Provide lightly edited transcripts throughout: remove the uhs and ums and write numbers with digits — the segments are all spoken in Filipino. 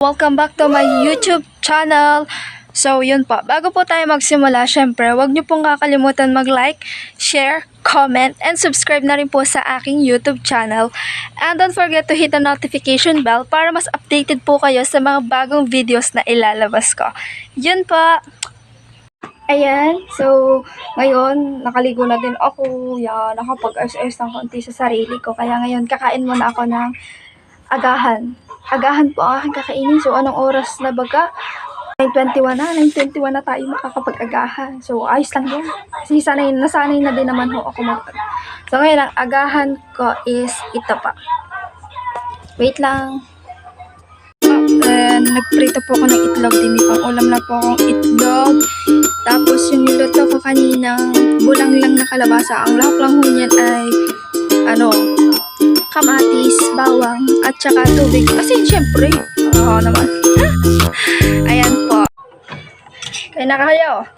Welcome back to my YouTube channel. So, yun po. Bago po tayo magsimula, syempre, huwag niyo pong kakalimutan mag-like, share, comment, and subscribe na rin po sa aking YouTube channel. And don't forget to hit the notification bell para mas updated po kayo sa mga bagong videos na ilalabas ko. Yun po. Ayan. So, ngayon, nakaligo na din ako. Yan, nakapag-ayos-ayos ng konti sa sarili ko. Kaya ngayon, kakain muna ako ng agahan. Agahan po ang aking kakainin. So, anong oras na baga? 9:21 na. 9:21 na tayo makakapag-agahan. So, ayos lang yan. Kasi nasanay na din naman ho ako So, ngayon, ang agahan ko is ito pa. Wait lang. Nagprito po ako ng itlog. Pang ulam na po akong itlog. Tapos, yung niluto ko kaninang bulang lang na kalabasa. Ang lahok lang ho niyan ay, kamatis, bawang, at saka tubig. Kasi, syempre, naman. Ayan po. Kaya na kayo.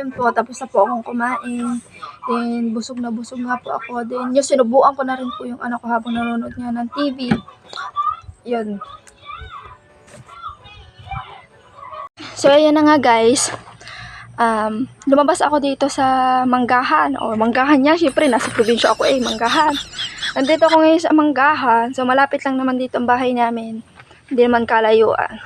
Yun po, tapos na po akong kumain. Then, busog na nga po ako. Then, yung sinubuan ko na rin po yung anak ko habang nanonood niya ng TV. Yun. So, ayan na nga guys. Lumabas ako dito sa Manggahan. O, Manggahan niya. Siyempre, nasa probinsya ako Manggahan. Nandito ako ngayon sa Manggahan. So, malapit lang naman dito ang bahay namin. Hindi naman kalayuan.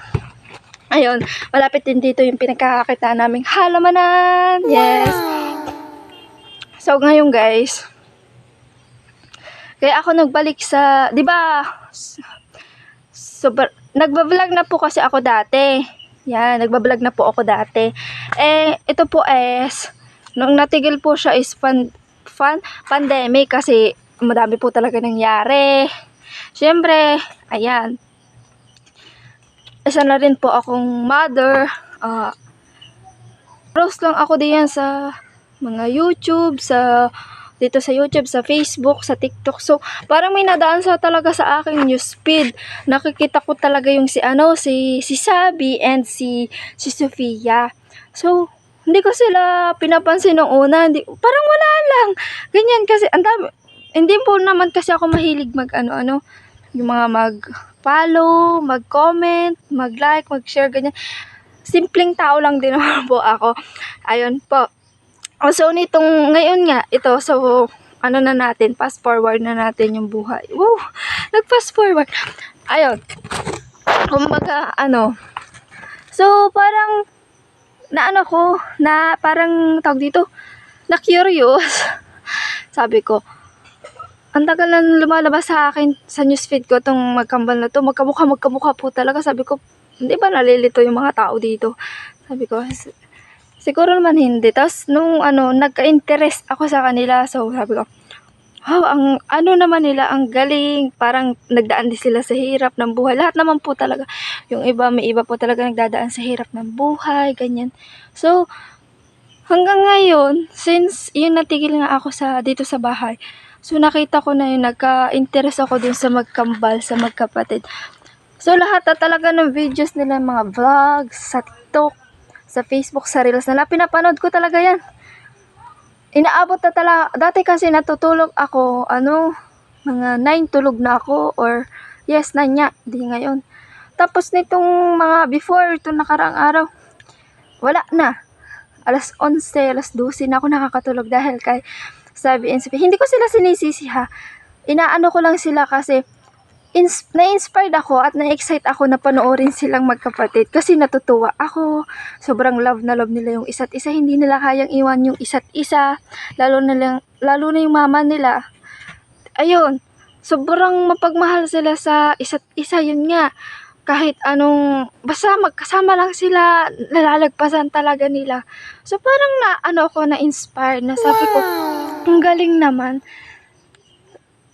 Ayun, malapit din dito yung pinagkakakita naming halamanan. Yes. So, ngayon guys, kaya ako nagbalik sa, di ba, nagbablog na po kasi ako dati. Yan, nagbablog na po ako dati. Ito po nung natigil po siya is pandemic kasi madami po talaga nangyari. Siyempre, ayan. Isa na rin po akong mother. Post lang ako diyan sa mga YouTube, dito sa YouTube, sa Facebook, sa TikTok. So, parang may nadaan talaga sa aking newsfeed. Nakikita ko talaga yung si Sabi and si Sofia. So, hindi ko sila pinapansin nung una. Parang wala lang. Ganyan kasi, hindi po naman kasi ako mahilig yung mga mag-follow, mag-comment, mag-like, mag-share, ganyan. Simpleng tao lang din naman po ako. Ayun po. So, ngayon nga, ito, so, na natin, fast forward na natin yung buhay. Wow! Nag-fast forward. Ayun. Kumbaga, so, parang, parang, tawag dito, na-curious. Sabi ko, ang tagal na lumalabas sa akin sa newsfeed ko tong magkambal na to. Magkamukha po talaga. Sabi ko, Hindi ba nalilito yung mga tao dito? Sabi ko, siguro naman hindi. Tapos, nung nagka-interest ako sa kanila. So, sabi ko, wow, ang naman nila, ang galing. Parang nagdaan din sila sa hirap ng buhay. Lahat naman po talaga. Yung iba, may iba po talaga nagdadaan sa hirap ng buhay, ganyan. So, hanggang ngayon, since yung natigil nga ako dito sa bahay, so nakita ko na yung nagka-interest ako dun sa magkambal, sa magkapatid. So, lahat na talaga ng videos nila, mga vlogs, sa TikTok, sa Facebook, sa Reels nila, pinapanood ko talaga yan. Inaabot na talaga, dati kasi natutulog ako, mga 9 tulog na ako, or yes, 9 nga, di ngayon. Tapos nitong mga before, itong nakaraang araw, wala na. Alas 11, alas 12 na ako nakakatulog dahil kay Sabi and Sophie. Hindi ko sila sinisisi ha. Inaano ko lang sila kasi na-inspired ako at na-excite ako na panoorin silang magkapatid kasi natutuwa ako. Sobrang love na love nila yung isa't isa. Hindi nila kayang iwan yung isa't isa. Lalo na yung mama nila. Ayun. Sobrang mapagmahal sila sa isa't isa. Yun nga. Kahit basta magkasama lang sila, nalalagpasan talaga nila. So parang na-inspired na sabi ko, ang galing naman.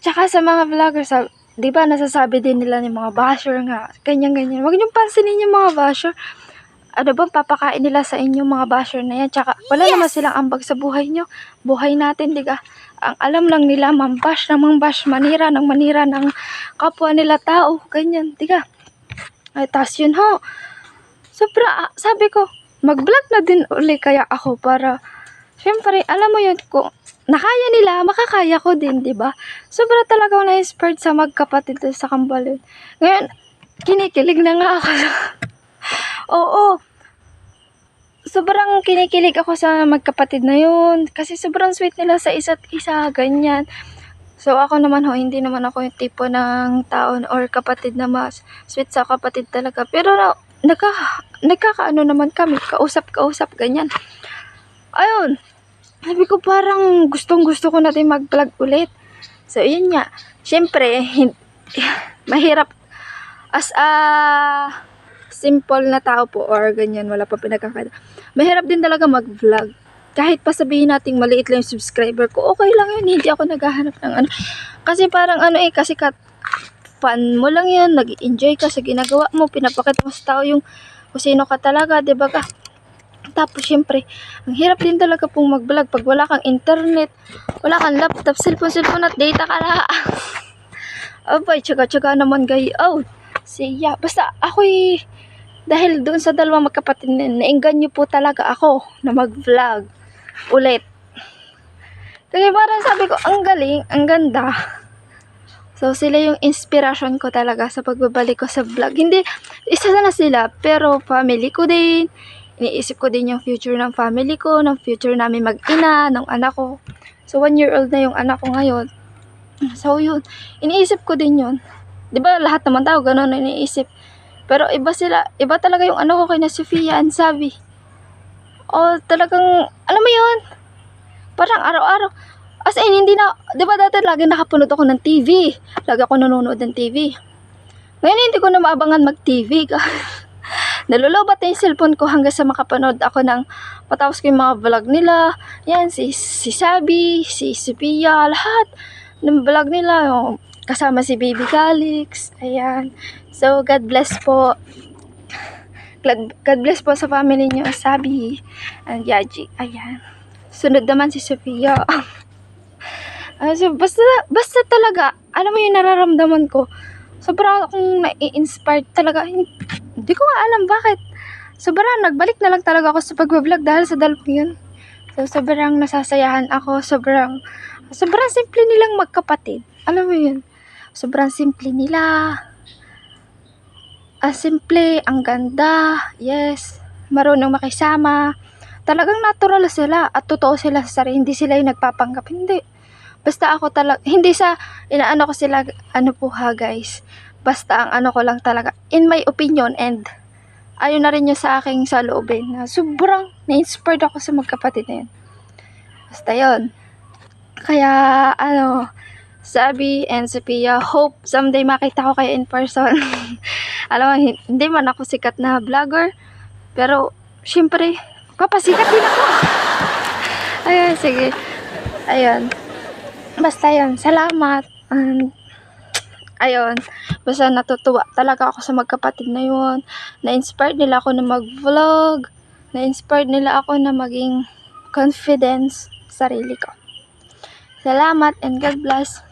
Tsaka sa mga vloggers, di ba nasasabi din nila ng mga basher nga, ganyan-ganyan. Huwag niyong pansinin yung mga basher. Ano bang papakain nila sa inyo mga basher na yan? Tsaka wala naman silang ambag sa buhay nyo. Buhay natin, diga. Ang alam lang nila, mambash ng mambash, manira ng kapwa nila tao. Ganyan, diga. Ay, tas yun ho. Sobra, sabi ko, mag-vlog na din uli kaya ako para, syempre, alam mo yun, kung nakaya nila, makakaya ko din, di ba? Sobra talaga ako na-inspired sa magkapatid sa Kambalun. Ngayon, kinikilig na nga ako. Oo. Sobrang kinikilig ako sa magkapatid na yun. Kasi sobrang sweet nila sa isa't isa, ganyan. So, ako naman hindi naman ako yung tipo ng tao or kapatid na mas sweet sa kapatid talaga. Pero, nagkakaano naman kami, kausap, ganyan. Ayun. Sabi ko parang gustong-gusto ko natin mag-vlog ulit. So, yun nga. Siyempre, mahirap as a simple na tao po or ganyan, wala pa pinagkakada. Mahirap din talaga mag-vlog. Kahit pa sabihin nating maliit lang yung subscriber ko, okay lang yun. Hindi ako naghahanap ng Kasi parang kasi fun mo lang yun. Nag-enjoy ka sa ginagawa mo. Pinapakita mo sa tao yung kung sino ka talaga, diba ka? Tapos, syempre, ang hirap din talaga pong mag-vlog pag wala kang internet, wala kang laptop, cellphone at data ka na. Abay, tsaga-tsaga naman gayo. Siya. Basta, ako'y, dahil doon sa dalawang magkapatid naengganyo po talaga ako na mag-vlog ulit. Kasi parang sabi ko, ang galing, ang ganda. So, sila yung inspiration ko talaga sa pagbabalik ko sa vlog. Hindi, isa na sila, pero family ko din. Iniisip ko din yung future ng family ko, ng future namin mag-ina, ng anak ko. So, 1 year old na yung anak ko ngayon. So, yun. Iniisip ko din yun. Diba, lahat naman tao, ganun na iniisip. Pero iba talaga yung anak ko kay na Sofia and Sabi. O, talagang, alam mo yun, parang araw-araw. As in, hindi na, di ba dati lagi nakapunod ako ng TV. Lagi ako nanonood ng TV. Ngayon, hindi ko na maabangan mag-TV. Nalulobat na yung cellphone ko hanggang sa makapanood ako ng, patapos ko yung mga vlog nila. Yan, si Sabi, si Sophia, lahat ng vlog nila. Yung, kasama si Baby Calix. Ayan. So, God bless po. God bless po sa family niyo, Sabi and Yaji. Ayan. Sunod naman si Sophia. So, basta talaga, alam mo yung nararamdaman ko, sobrang akong nai-inspired talaga. Hindi ko nga alam bakit. Sobrang nagbalik na lang talaga ako sa pag-vlog dahil sa dalawang yun. So, sobrang nasasayahan ako. Sobrang simple nilang magkapatid. Alam mo yun? Sobrang simple nila. Simple, ang ganda, yes, marunong makisama, talagang natural sila at totoo sila sa sarili, hindi sila yung nagpapanggap, hindi. Basta ako talaga, hindi sa inaano ko sila, po ha guys, basta ang ko lang talaga, in my opinion, and ayun na rin yung sa aking saloobin, na sobrang na-inspired ako sa magkapatid na yun. Basta yun. Kaya, Sabi and Sophia, hope someday makita ko kayo in person. Alam mo, hindi man ako sikat na vlogger, pero syempre, papasikat din ako. Ayun, sige. Ayun. Basta yun, salamat. Ayun, basta natutuwa talaga ako sa magkapatid na yun. Na-inspired nila ako na mag-vlog. Na-inspired nila ako na maging confidence sa sarili ko. Salamat and God bless.